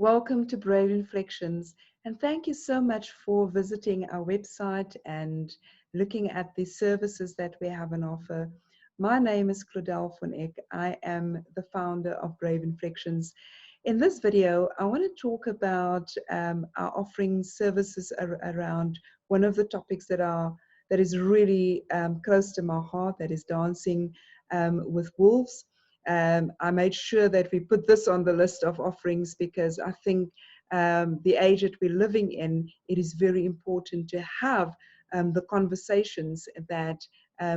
Welcome to Brave Inflections, and thank you so much for visiting our website and looking at the services that we have on offer. My name is Claudelle van Eck. I am the founder of Brave Inflections. In this video, I want to talk about our offering services around one of the topics that is really close to my heart, that is dancing with wolves. I made sure that we put this on the list of offerings because I think the age that we're living in, it is very important to have the conversations that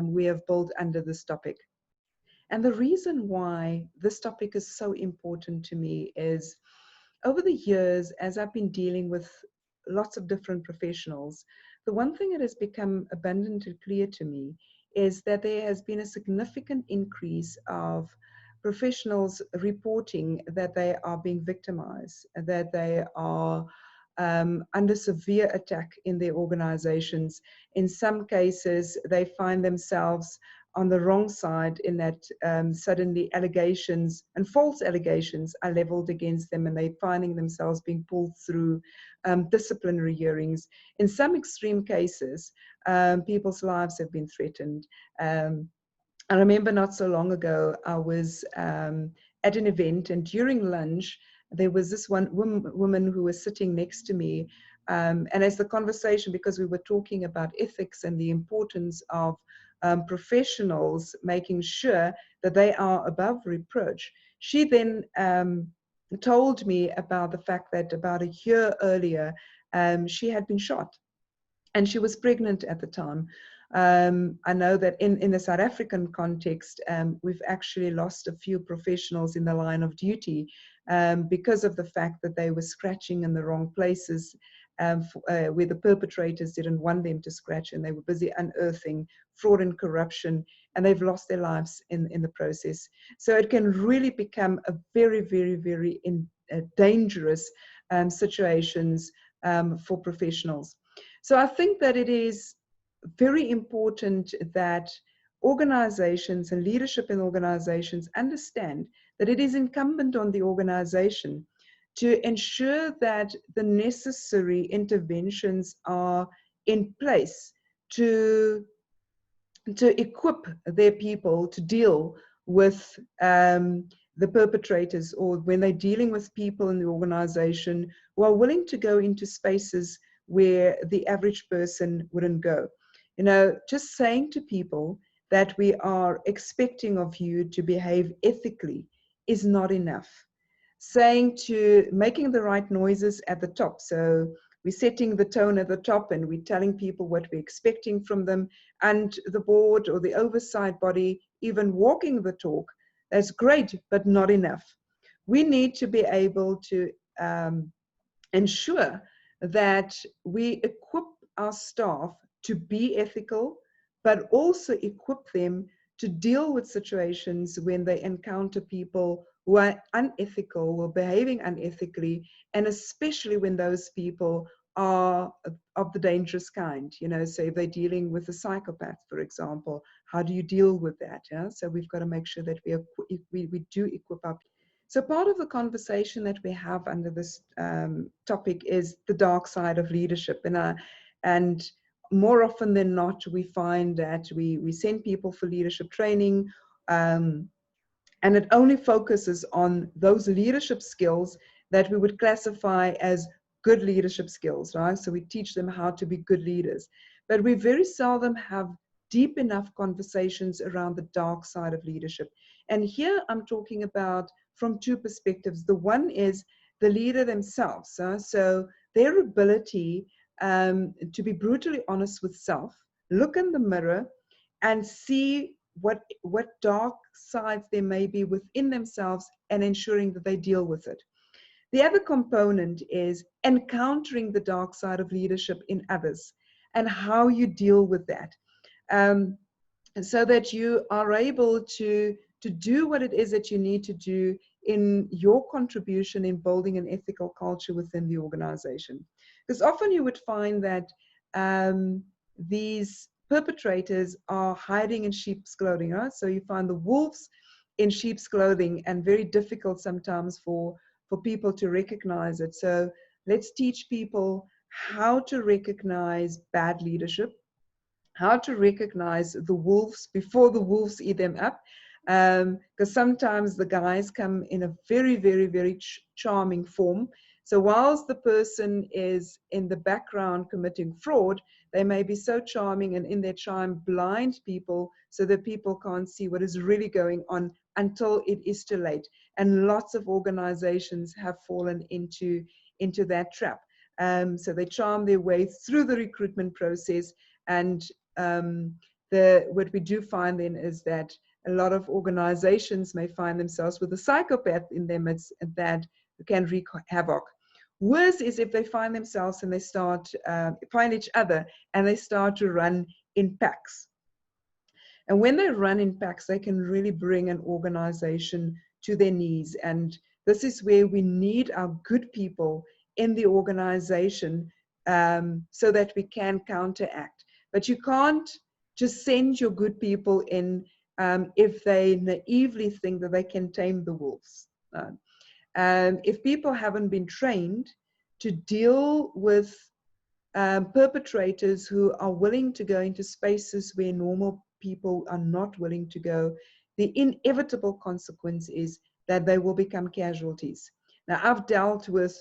we have built under this topic. And the reason why this topic is so important to me is over the years, as I've been dealing with lots of different professionals, the one thing that has become abundantly clear to me is that there has been a significant increase of professionals reporting that they are being victimized, that they are under severe attack in their organizations. In some cases, they find themselves on the wrong side in that suddenly allegations and false allegations are leveled against them, and they're finding themselves being pulled through disciplinary hearings. In some extreme cases, people's lives have been threatened. I remember not so long ago, I was at an event, and during lunch, there was this one woman who was sitting next to me. And as the conversation, because we were talking about ethics and the importance of professionals making sure that they are above reproach, she then told me about the fact that about a year earlier, she had been shot. And she was pregnant at the time. I know that in the South African context, we've actually lost a few professionals in the line of duty because of the fact that they were scratching in the wrong places where the perpetrators didn't want them to scratch, and they were busy unearthing fraud and corruption, and they've lost their lives in the process. So it can really become a very, very, very dangerous situations for professionals. So I think that it is very important that organizations and leadership in organizations understand that it is incumbent on the organization to ensure that the necessary interventions are in place to equip their people to deal with the perpetrators, or when they're dealing with people in the organization who are willing to go into spaces where the average person wouldn't go. You know, just saying to people that we are expecting of you to behave ethically is not enough. Making the right noises at the top. So we're setting the tone at the top and we're telling people what we're expecting from them, and the board or the oversight body even walking the talk. That's great, but not enough. We need to be able to ensure that we equip our staff to be ethical, but also equip them to deal with situations when they encounter people who are unethical or behaving unethically, and especially when those people are of the dangerous kind. You know, so if they're dealing with a psychopath, for example, how do you deal with that? Yeah? So we've got to make sure that we do equip our people. So part of the conversation that we have under this topic is the dark side of leadership. And more often than not, we find that we send people for leadership training, and it only focuses on those leadership skills that we would classify as good leadership skills, right? So we teach them how to be good leaders. But we very seldom have deep enough conversations around the dark side of leadership. And here I'm talking about from two perspectives. The one is the leader themselves. So their ability to be brutally honest with self, look in the mirror and see what dark sides there may be within themselves, and ensuring that they deal with it. The other component is encountering the dark side of leadership in others and how you deal with that, so that you are able to do what it is that you need to do in your contribution in building an ethical culture within the organization. Because often you would find that these perpetrators are hiding in sheep's clothing, right? So you find the wolves in sheep's clothing, and very difficult sometimes for for people to recognize it. So let's teach people how to recognize bad leadership, how to recognize the wolves before the wolves eat them up. Because sometimes the guys come in a very, very, very charming form. So whilst the person is in the background committing fraud, they may be so charming and in their charm blind people so that people can't see what is really going on until it is too late. And lots of organizations have fallen into that trap. So they charm their way through the recruitment process, and what we do find then is that a lot of organizations may find themselves with a psychopath in their midst that can wreak havoc. Worse is if they find themselves and they start find each other and they start to run in packs. And when they run in packs, they can really bring an organization to their knees. And this is where we need our good people in the organization so that we can counteract. But you can't just send your good people in if they naively think that they can tame the wolves. If people haven't been trained to deal with perpetrators who are willing to go into spaces where normal people are not willing to go, the inevitable consequence is that they will become casualties. Now, I've dealt with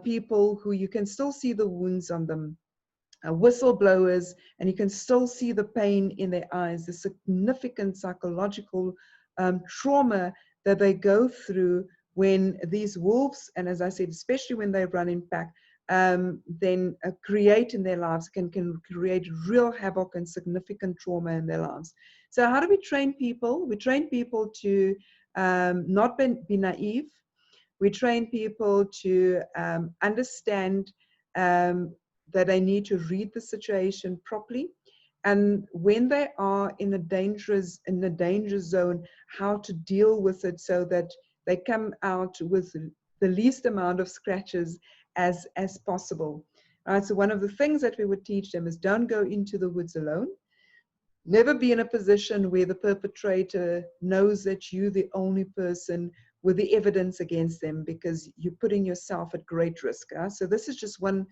people who you can still see the wounds on them, whistleblowers, and you can still see the pain in their eyes, the significant psychological trauma that they go through when these wolves, and as I said, especially when they run in pack, then create in their lives, can create real havoc and significant trauma in their lives. So how do we train people? We train people to not be naive. We train people to understand that they need to read the situation properly. And when they are in a danger zone, how to deal with it so that they come out with the least amount of scratches as possible. Right, so one of the things that we would teach them is don't go into the woods alone. Never be in a position where the perpetrator knows that you're the only person with the evidence against them, because you're putting yourself at great risk. So this is just one,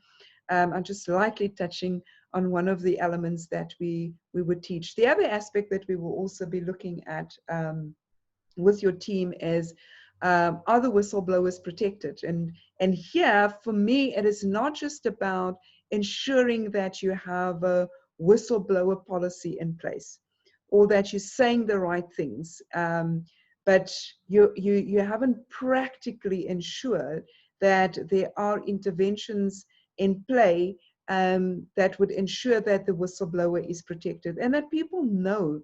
I'm just lightly touching on one of the elements that we would teach. The other aspect that we will also be looking at with your team is, are the whistleblowers protected? And here, for me, it is not just about ensuring that you have a whistleblower policy in place or that you're saying the right things, but you haven't practically ensured that there are interventions in play that would ensure that the whistleblower is protected and that people know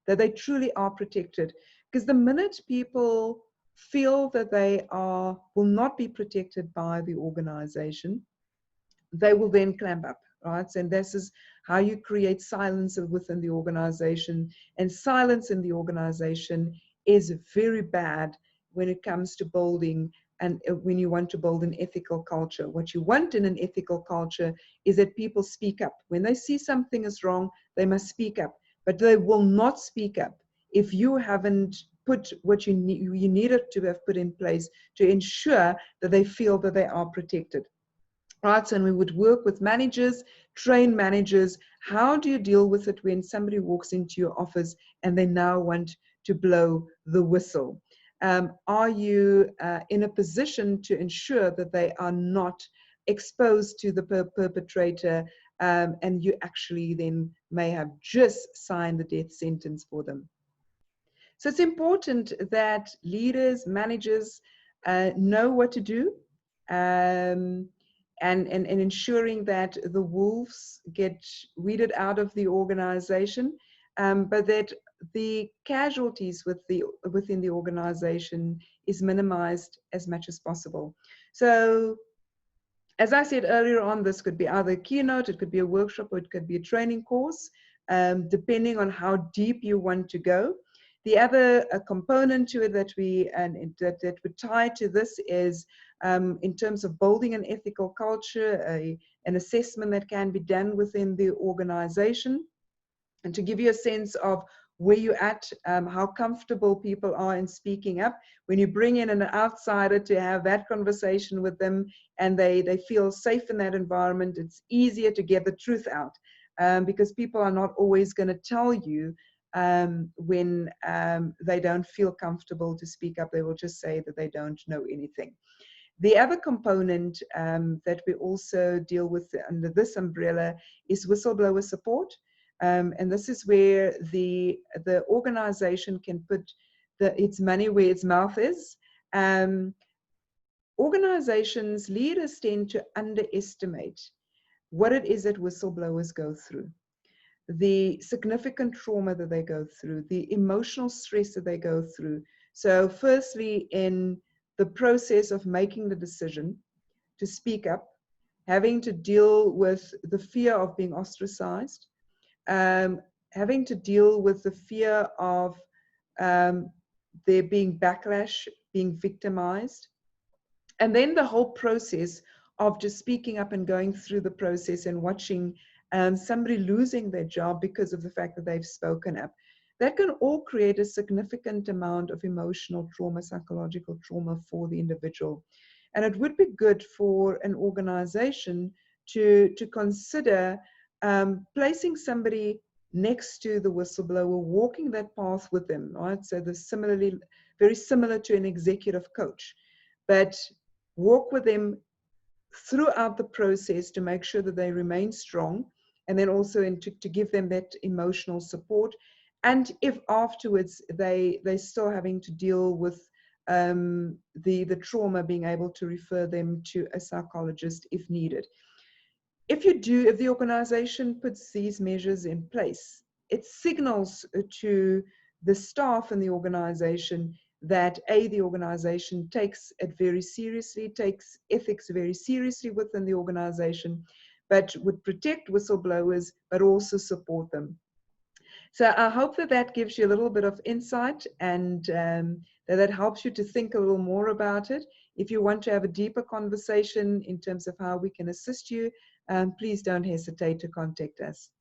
that they truly are protected. Because the minute people feel that they will not be protected by the organization, they will then clamp up, right? And this is how you create silence within the organization. And silence in the organization is very bad when it comes to building, and when you want to build an ethical culture. What you want in an ethical culture is that people speak up. When they see something is wrong, they must speak up. But they will not speak up if you haven't put what you needed to have put in place to ensure that they feel that they are protected. Right, and we would work with managers, train managers. How do you deal with it when somebody walks into your office and they now want to blow the whistle? Are you in a position to ensure that they are not exposed to the perpetrator, and you actually then may have just signed the death sentence for them? So it's important that leaders, managers know what to do, and ensuring that the wolves get weeded out of the organization, but that the casualties within the organization is minimized as much as possible. So, as I said earlier on, this could be either a keynote, it could be a workshop, or it could be a training course, depending on how deep you want to go. The other component to it that that would tie to this is, in terms of building an ethical culture, an assessment that can be done within the organization. And to give you a sense of where you're at, how comfortable people are in speaking up. When you bring in an outsider to have that conversation with them and they feel safe in that environment, it's easier to get the truth out, because people are not always going to tell you when they don't feel comfortable to speak up. They will just say that they don't know anything. The other component that we also deal with under this umbrella is whistleblower support. And this is where the organization can put its money where its mouth is. Organizations, leaders tend to underestimate what it is that whistleblowers go through, the significant trauma that they go through, the emotional stress that they go through. So firstly, in the process of making the decision to speak up, having to deal with the fear of being ostracized, having to deal with the fear of there being backlash, being victimized, and then the whole process of just speaking up and going through the process and watching somebody losing their job because of the fact that they've spoken up. That can all create a significant amount of emotional trauma, psychological trauma for the individual. And it would be good for an organization to consider placing somebody next to the whistleblower, walking that path with them, right? So very similar to an executive coach, but walk with them throughout the process to make sure that they remain strong, and then also to give them that emotional support. And if afterwards they're still having to deal with the trauma, being able to refer them to a psychologist if needed. If the organization puts these measures in place, it signals to the staff in the organization that the organization takes it very seriously, takes ethics very seriously within the organization, but would protect whistleblowers, but also support them. So I hope that gives you a little bit of insight, and that helps you to think a little more about it. If you want to have a deeper conversation in terms of how we can assist you, please don't hesitate to contact us.